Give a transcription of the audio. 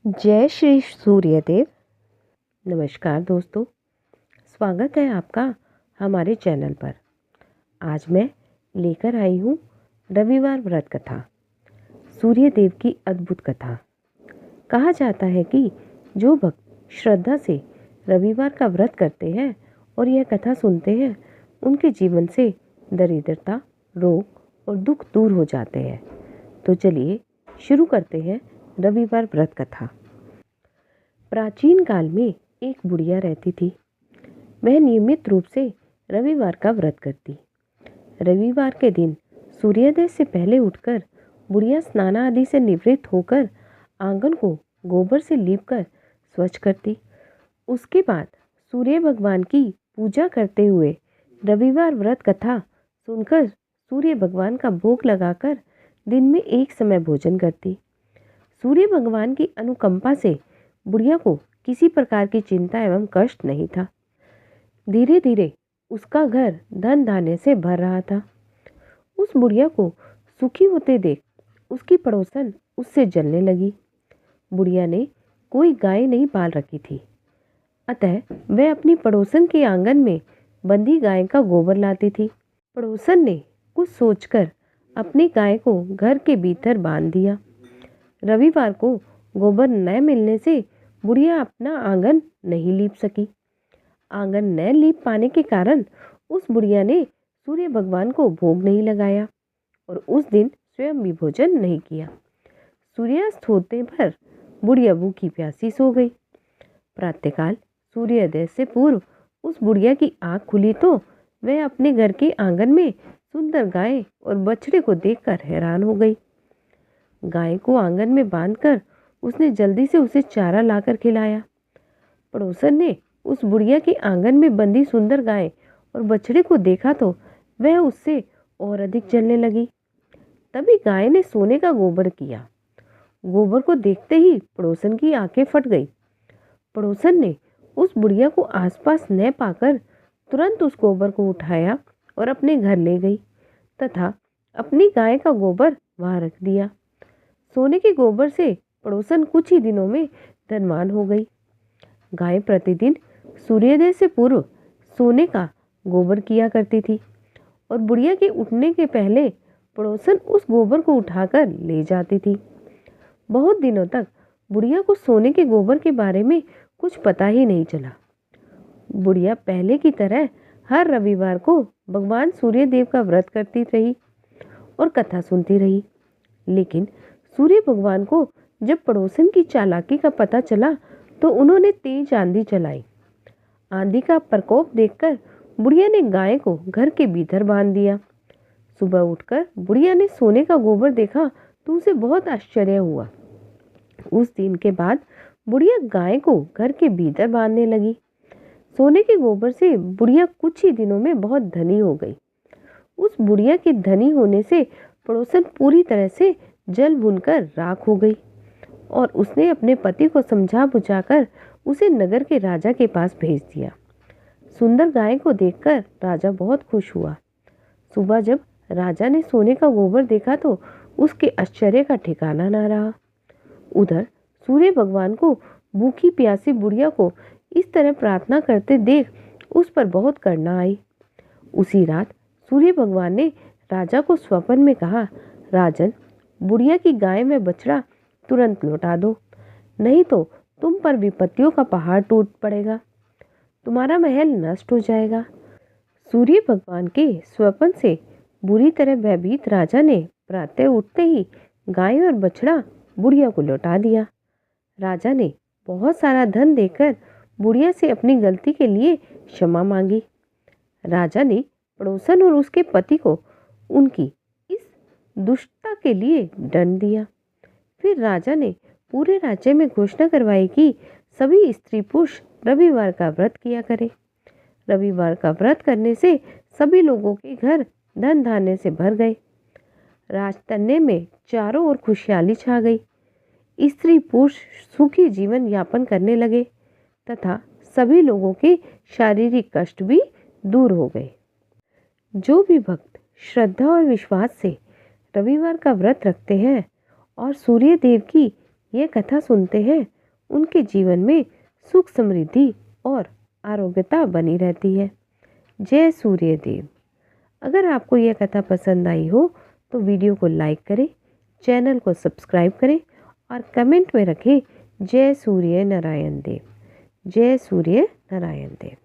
जय श्री सूर्यदेव। नमस्कार दोस्तों, स्वागत है आपका हमारे चैनल पर। आज मैं लेकर आई हूँ रविवार व्रत कथा, सूर्यदेव की अद्भुत कथा। कहा जाता है कि जो भक्त श्रद्धा से रविवार का व्रत करते हैं और यह कथा सुनते हैं, उनके जीवन से दरिद्रता, रोग और दुख दूर हो जाते हैं। तो चलिए शुरू करते हैं रविवार व्रत कथा। प्राचीन काल में एक बुढ़िया रहती थी। वह नियमित रूप से रविवार का व्रत करती। रविवार के दिन सूर्योदय से पहले उठकर बुढ़िया स्नान आदि से निवृत्त होकर आंगन को गोबर से लीपकर स्वच्छ करती। उसके बाद सूर्य भगवान की पूजा करते हुए रविवार व्रत कथा सुनकर सूर्य भगवान का भोग लगाकर दिन में एक समय भोजन करती। सूर्य भगवान की अनुकंपा से बुढ़िया को किसी प्रकार की चिंता एवं कष्ट नहीं था। धीरे धीरे उसका घर धन धान्य से भर रहा था। उस बुढ़िया को सुखी होते देख उसकी पड़ोसन उससे जलने लगी। बुढ़िया ने कोई गाय नहीं पाल रखी थी, अतः वह अपनी पड़ोसन के आंगन में बंधी गाय का गोबर लाती थी। पड़ोसन ने कुछ सोचकर अपनी गाय को घर के भीतर बांध दिया। रविवार को गोबर न मिलने से बुढ़िया अपना आंगन नहीं लीप सकी। आंगन न लीप पाने के कारण उस बुढ़िया ने सूर्य भगवान को भोग नहीं लगाया और उस दिन स्वयं भी भोजन नहीं किया। सूर्यास्त होते पर बुढ़िया भूखी प्यासी सो गई। प्रातःकाल सूर्योदय से पूर्व उस बुढ़िया की आंख खुली तो वह अपने घर के आंगन में सुंदर गाय और बछड़े को देखकर हैरान हो गई। गाय को आंगन में बांधकर उसने जल्दी से उसे चारा लाकर खिलाया। पड़ोसन ने उस बुढ़िया के आंगन में बंधी सुंदर गाय और बछड़े को देखा तो वह उससे और अधिक जलने लगी। तभी गाय ने सोने का गोबर किया। गोबर को देखते ही पड़ोसन की आंखें फट गई। पड़ोसन ने उस बुढ़िया को आसपास न पाकर तुरंत उस गोबर को उठाया और अपने घर ले गई तथा अपनी गाय का गोबर वहां रख दिया। सोने के गोबर से पड़ोसन कुछ ही दिनों में धनवान हो गई। गाय प्रतिदिन सूर्योदय से पूर्व सोने का गोबर किया करती थी और बुढ़िया के उठने के पहले पड़ोसन उस गोबर को उठाकर ले जाती थी। बहुत दिनों तक बुढ़िया को सोने के गोबर के बारे में कुछ पता ही नहीं चला। बुढ़िया पहले की तरह हर रविवार को भगवान सूर्यदेव का व्रत करती रही और कथा सुनती रही। लेकिन सूर्य भगवान को जब पड़ोसन की चालाकी का पता चला तो उन्होंने तेज आंधी चलाई। आंधी का प्रकोप देखकर बुढ़िया ने गाय को घर के भीतर बांध दिया। सुबह उठकर बुढ़िया ने सोने का गोबर देखा तो उसे बहुत आश्चर्य हुआ। उस दिन के बाद बुढ़िया गाय को घर के भीतर बांधने लगी। सोने के गोबर से बुढ़िया कुछ ही दिनों में बहुत धनी हो गई। उस बुढ़िया के धनी होने से पड़ोसन पूरी तरह से जल भुनकर राख हो गई और उसने अपने पति को समझा बुझाकर उसे नगर के राजा के पास भेज दिया। सुंदर गाय को देखकर राजा बहुत खुश हुआ। सुबह जब राजा ने सोने का गोबर देखा तो उसके आश्चर्य का ठिकाना न रहा। उधर सूर्य भगवान को भूखी प्यासी बुढ़िया को इस तरह प्रार्थना करते देख उस पर बहुत करुणा आई। उसी रात सूर्य भगवान ने राजा को स्वप्न में कहा, राजन, बुढ़िया की गाय में बछड़ा तुरंत लौटा दो, नहीं तो तुम पर विपत्तियों का पहाड़ टूट पड़ेगा, तुम्हारा महल नष्ट हो जाएगा। सूर्य भगवान के स्वप्न से बुरी तरह भयभीत राजा ने प्रातः उठते ही गाय और बछड़ा बुढ़िया को लौटा दिया। राजा ने बहुत सारा धन देकर बुढ़िया से अपनी गलती के लिए क्षमा मांगी। राजा ने पड़ोसन और उसके पति को उनकी इस दुष्टता के लिए दंड दिया। फिर राजा ने पूरे राज्य में घोषणा करवाई कि सभी स्त्री पुरुष रविवार का व्रत किया करें। रविवार का व्रत करने से सभी लोगों के घर धन धान्य से भर गए। राजतन्य में चारों ओर खुशहाली छा गई। स्त्री पुरुष सुखी जीवन यापन करने लगे तथा सभी लोगों के शारीरिक कष्ट भी दूर हो गए। जो भी भक्त श्रद्धा और विश्वास से रविवार का व्रत रखते हैं और सूर्य देव की ये कथा सुनते हैं, उनके जीवन में सुख समृद्धि और आरोग्यता बनी रहती है। जय सूर्यदेव। अगर आपको यह कथा पसंद आई हो तो वीडियो को लाइक करें, चैनल को सब्सक्राइब करें और कमेंट में रखें जय सूर्य नारायण देव। जय सूर्य नारायण देव।